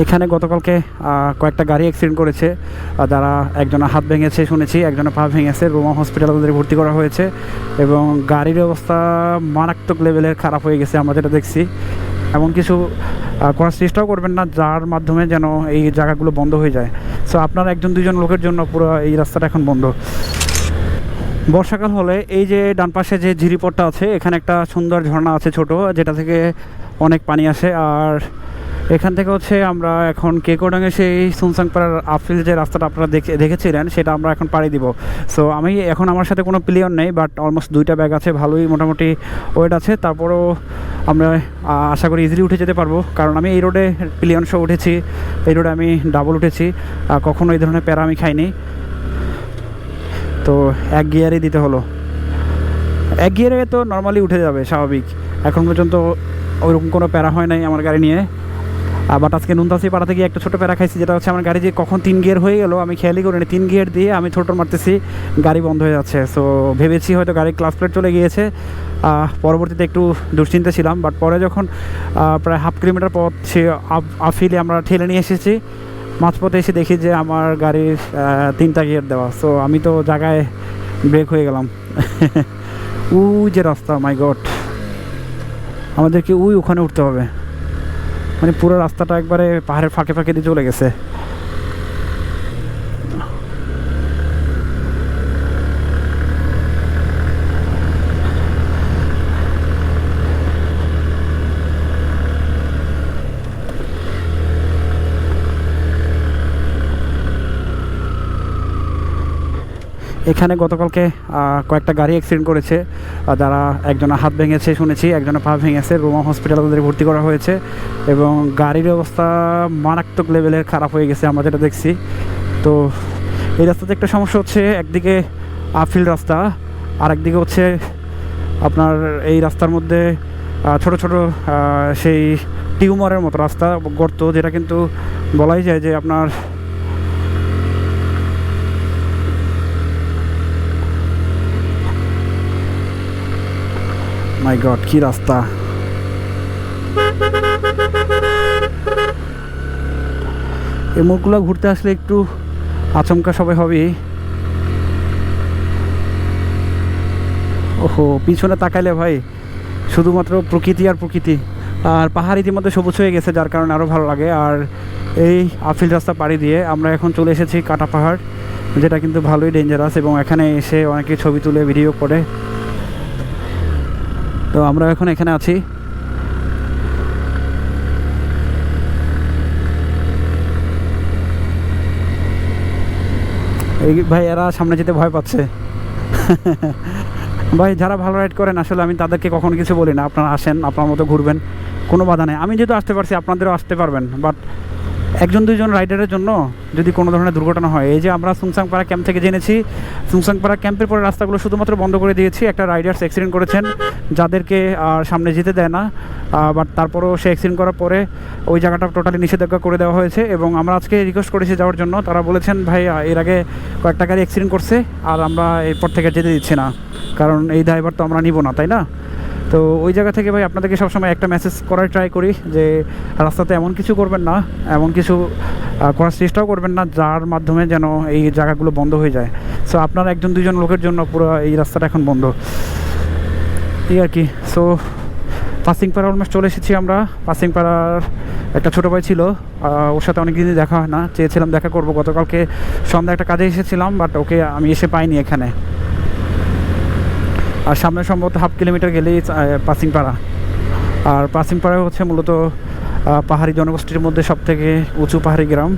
এখানে গতকালকে কয়েকটা গাড়ি অ্যাক্সিডেন্ট করেছে, যারা একজনের হাত ভেঙেছে শুনেছি, একজনের পা ভেঙেছে, রোমা হসপিটালে তাদের ভর্তি করা হয়েছে এবং গাড়ির অবস্থা মারাত্মক লেভেলের খারাপ হয়ে গেছে আমরা যেটা দেখছি। এমন কিছু করার চেষ্টাও করবেন না যার মাধ্যমে যেন এই জায়গাগুলো বন্ধ হয়ে যায়। সো আপনার একজন দুজন লোকের জন্য পুরো এই রাস্তাটা এখন বন্ধ। বর্ষাকাল হলে এই যে ডান পাশে যে ঝিরিপথটা আছে, এখানে একটা সুন্দর ঝর্ণা আছে ছোট, যেটা থেকে অনেক পানি আসে। আর এখান থেকে হচ্ছে আমরা এখন কেকোডাঙ্গে সেই সুনসাংপাড়ার আফিল যে রাস্তাটা আপনারা দেখেছিলেন, সেটা আমরা এখন পাড়ি দিব। সো আমি এখন আমার সাথে কোনো প্লেয়ার নেই, বাট অলমোস্ট 2টা ব্যাগ আছে, ভালোই মোটামুটি ওয়েট আছে। তারপরেও আমরা আশা করি ইজিলি উঠে যেতে পারবো, কারণ আমি এই রোডে প্লেয়ার শো উঠেছি, এই রোডে আমি ডাবল উঠেছি, কখনো এই ধরনের প্যারা আমি খাইনি। তো এক গিয়ারই দিতে হলো, এক গিয়ারে তো নর্মালি উঠে যাবে স্বাভাবিক। এখন পর্যন্ত ওইরকম কোনো প্যারা হয় নাই আমার গাড়ি নিয়ে। বাট আজকে নুনতাসি পাড়া থেকে একটা ছোটো প্যারা খাইছি, যেটা হচ্ছে আমার গাড়ি যে কখন 3 গিয়ার হয়ে গেলো আমি খেয়ালই করিনি। 3 গিয়ার দিয়ে আমি ছোটো মারতেছি, গাড়ি বন্ধ হয়ে যাচ্ছে। সো ভেবেছি হয়তো গাড়ির ক্লাস প্লেট চলে গিয়েছে, পরবর্তীতে একটু দুশ্চিন্তা ছিলাম। বাট পরে যখন প্রায় 1/2 কিলোমিটার পথ সে আফিলে আমরা ঠেলে নিয়ে এসেছি, মাঝপথে এসে দেখি যে আমার গাড়ির 3টা গিয়ার দেওয়া। সো আমি তো জায়গায় ব্রেক হয়ে গেলাম। ওই যে রাস্তা, মাই গড, আমাদেরকে ওখানে উঠতে হবে। মানে পুরো রাস্তাটা একবারে পাহাড়ের ফাঁকে ফাঁকে দিয়ে চলে গেছে। এখানে গতকালকে কয়েকটা গাড়ি অ্যাক্সিডেন্ট করেছে, যারা একজনের হাত ভেঙেছে শুনেছি, একজনের পা ভেঙেছে, রোমা হসপিটালে তাদের ভর্তি করা হয়েছে এবং গাড়ির অবস্থা মারাত্মক লেভেলের খারাপ হয়ে গেছে আমরা যেটা দেখছি। তো এই রাস্তাতে একটা সমস্যা হচ্ছে, একদিকে আফিল রাস্তা, আর একদিকে হচ্ছে আপনার এই রাস্তার মধ্যে ছোট ছোট সেই টিউমারের মতো রাস্তা, গর্ত, যেটা কিন্তু বলাই যায় যে আপনার মাই গড, কি রাস্তা! এই মোড়গুলো ঘুরতে আসলে একটু আচমকা সবাই হবে। ওহো, পিছনে তাকাইলে ভাই শুধুমাত্র প্রকৃতি আর প্রকৃতি, আর পাহাড় ইতিমধ্যে সবুজ হয়ে গেছে, যার কারণে আরও ভালো লাগে। আর এই আফিল রাস্তা পাড়ি দিয়ে আমরা এখন চলে এসেছি কাটা পাহাড়, যেটা কিন্তু ভালোই ডেঞ্জারাস, এবং এখানে এসে অনেকে ছবি তুলে ভিডিও করে। তো আমরা এখন এখানে আছি। এই ভাই এরা সামনে যেতে ভয় পাচ্ছে। ভাই যারা ভালো রাইড করেন, আসলে আমি তাদেরকে কখনো কিছু বলি না, আপনারা আসেন, আপনার মতো ঘুরবেন, কোনো বাধা নেই। আমি যেহেতু আসতে পারছি, আপনাদেরও আসতে পারবেন। বাট একজন দুজন রাইডারের জন্য যদি কোনো ধরনের দুর্ঘটনা হয়, এই যে আমরা সুংসাংপাড়া ক্যাম্প থেকে জেনেছি, সুংসাংপাড়া ক্যাম্পের পরে রাস্তাগুলো শুধুমাত্র বন্ধ করে দিয়েছি। একটা রাইডার্স অ্যাক্সিডেন্ট করেছেন, যাদেরকে আর সামনে যেতে দেয় না, বাট তারপরেও সে অ্যাক্সিডেন্ট করার পরে ওই জায়গাটা টোটালি নিষেধাজ্ঞা করে দেওয়া হয়েছে। এবং আমরা আজকে রিকোয়েস্ট করেছি যাওয়ার জন্য, তারা বলেছেন ভাই এর আগে কয়েকটা গাড়ি অ্যাক্সিডেন্ট করছে, আর আমরা এরপর থেকে যেতে দিচ্ছি না, কারণ এই ড্রাইভার তো আমরা নিব না, তাই না? তো ওই জায়গা থেকে ভাই আপনাদেরকে সবসময় একটা মেসেজ করার ট্রাই করি যে রাস্তাতে এমন কিছু করবেন না, এমন কিছু করার চেষ্টাও করবেন না যার মাধ্যমে যেন এই জায়গাগুলো বন্ধ হয়ে যায়। সো আপনার একজন দুজন লোকের জন্য পুরো এই রাস্তাটা এখন বন্ধ, এই আর কি। সো পাসিংপাড়া অলমোস্ট চলে এসেছি আমরা। পাসিংপাড়ার একটা ছোটো ভাই ছিল, ওর সাথে অনেক দিনই দেখা হয় না, চেয়েছিলাম দেখা করব। গতকালকে সন্ধ্যা একটা কাজে এসেছিলাম, বাট ওকে আমি এসে পাইনি এখানে। আর সামনে সম্ভবত 1/2 কিলোমিটার গেলেই পাসিংপাড়া। আর পাসিংপাড়া হচ্ছে মূলত পাহাড়ি জনগোষ্ঠীর মধ্যে সবথেকে উঁচু পাহাড়ি গ্রাম।